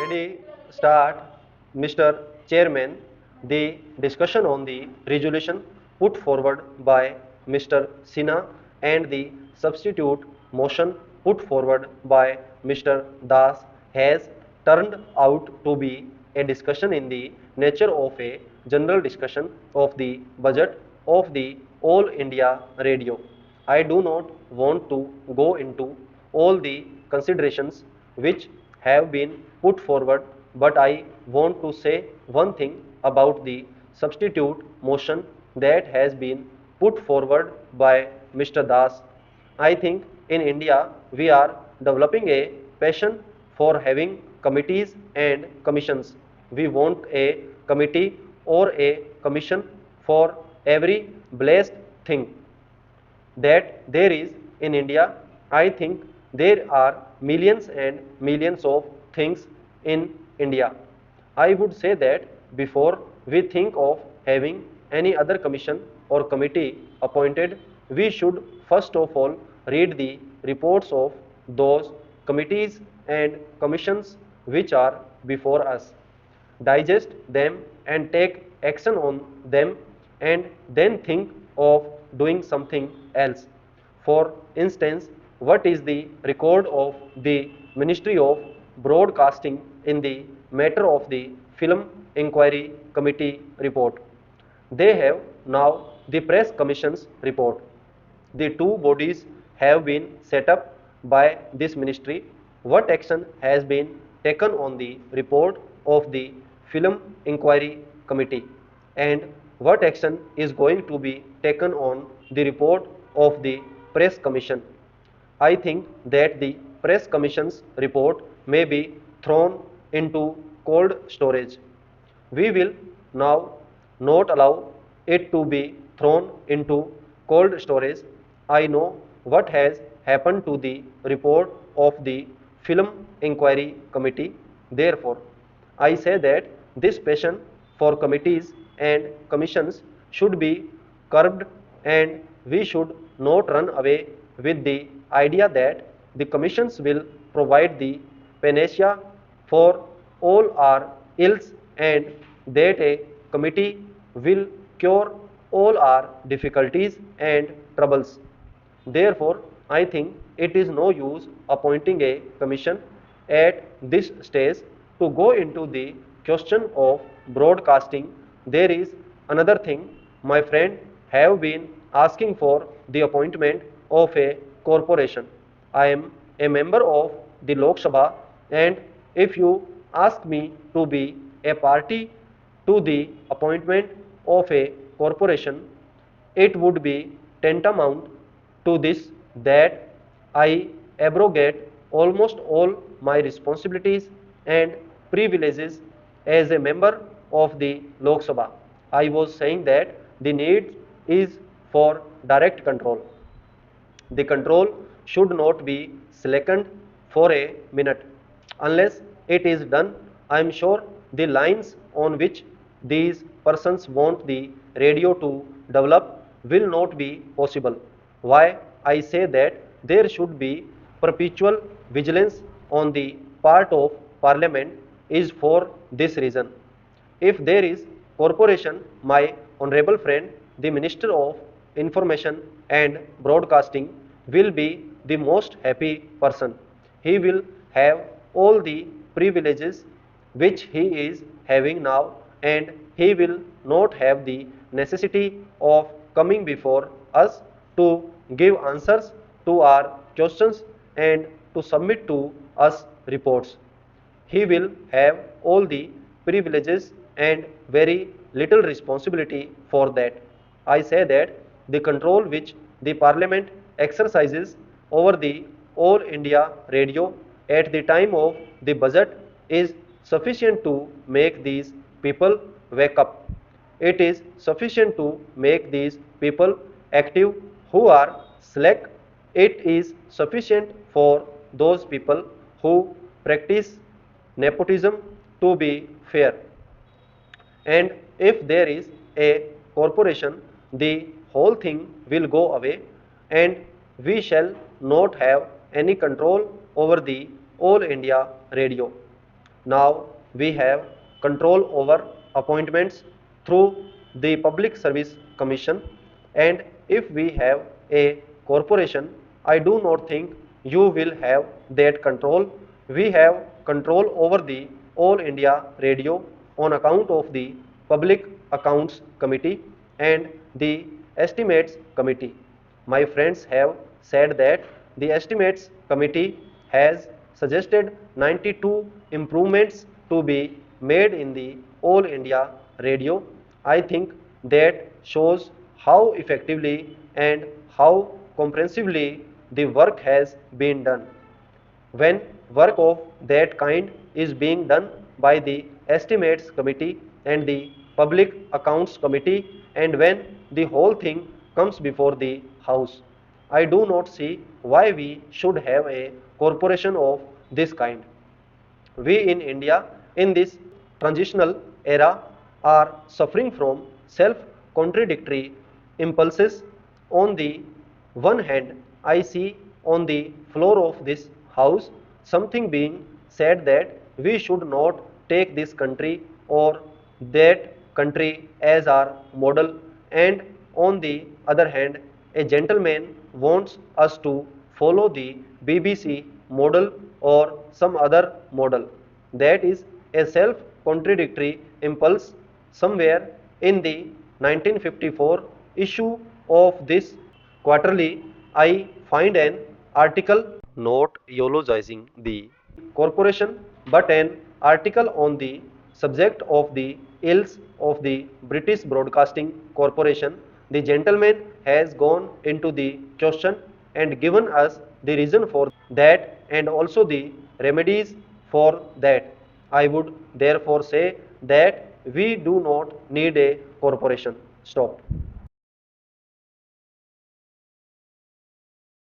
already start, Mr. Chairman, the discussion on the resolution put forward by Mr. Sinha and the substitute motion put forward by Mr. Das has turned out to be a discussion in the nature of a general discussion of the budget of the All India Radio. I do not want to go into all the considerations which have been put forward, but I want to say one thing about the substitute motion that has been put forward by Mr. Das. I think in India we are developing a passion for having committees and commissions. We want a committee or a commission for every blessed thing that there is in India. I think there are millions and millions of things in India. I would say that before we think of having any other commission or committee appointed, we should first of all read the reports of those committees and commissions which are before us, digest them and take action on them, and then think of doing something else. For instance, what is the record of the Ministry of Broadcasting in the matter of the Film Inquiry Committee report? They have now the Press Commission's report. The two bodies have been set up by this ministry. What action has been taken on the report of the Film Inquiry Committee, and what action is going to be taken on the report of the Press Commission? I think that the Press Commission's report may be thrown into cold storage. We will now not allow it to be thrown into cold storage. I know what has happened to the report of the Film Inquiry Committee. Therefore, I say that this passion for committees and commissions should be curbed, and we should not run away with the idea that the commissions will provide the panacea for all our ills and that a committee will cure all our difficulties and troubles. Therefore, I think it is no use appointing a commission at this stage to go into the question of broadcasting. There is another thing. My friend have been asking for the appointment of a corporation. I am a member of the Lok Sabha, and if you ask me to be a party to the appointment of a corporation, it would be tantamount to this that I abrogate almost all my responsibilities and privileges as a member of the Lok Sabha. I was saying that the need is for direct control. The control should not be slackened for a minute. Unless it is done, I am sure the lines on which these persons want the radio to develop will not be possible. Why I say that there should be perpetual vigilance on the part of Parliament is for this reason. If there is corporation, my honorable friend, the Minister of Information and Broadcasting will be the most happy person. He will have all the privileges which he is having now, and he will not have the necessity of coming before us to give answers to our questions and to submit to us reports. He will have all the privileges and very little responsibility for that. I say that the control which the Parliament exercises over the All India Radio at the time of the budget is sufficient to make these people wake up. It is sufficient to make these people active who are slack. It is sufficient for those people who practice nepotism to be fair. And if there is a corporation, the whole thing will go away, and we shall not have any control over the All India Radio. Now we have control over appointments through the Public Service Commission, and if we have a corporation, I do not think you will have that control. We have control over the All India Radio on account of the Public Accounts Committee and the Estimates Committee. My friends have said that the Estimates Committee has suggested 92 improvements to be made in the All India Radio. I think that shows how effectively and how comprehensively the work has been done. When work of that kind is being done by the Estimates Committee and the Public Accounts Committee, and when the whole thing comes before the House, I do not see why we should have a corporation of this kind. We in India in this transitional era are suffering from self-contradictory impulses. On the one hand, I see on the floor of this house something being said that we should not take this country or that country as our model, and on the other hand, a gentleman wants us to follow the BBC model or some other model. That is a self-contradictory impulse. Somewhere in the 1954 issue of this quarterly, I find an article not eulogizing the corporation but an article on the subject of the ills of the British Broadcasting Corporation. The gentleman has gone into the question and given us the reason for that and also the remedies for that. I would therefore say that we do not need a corporation. Stop.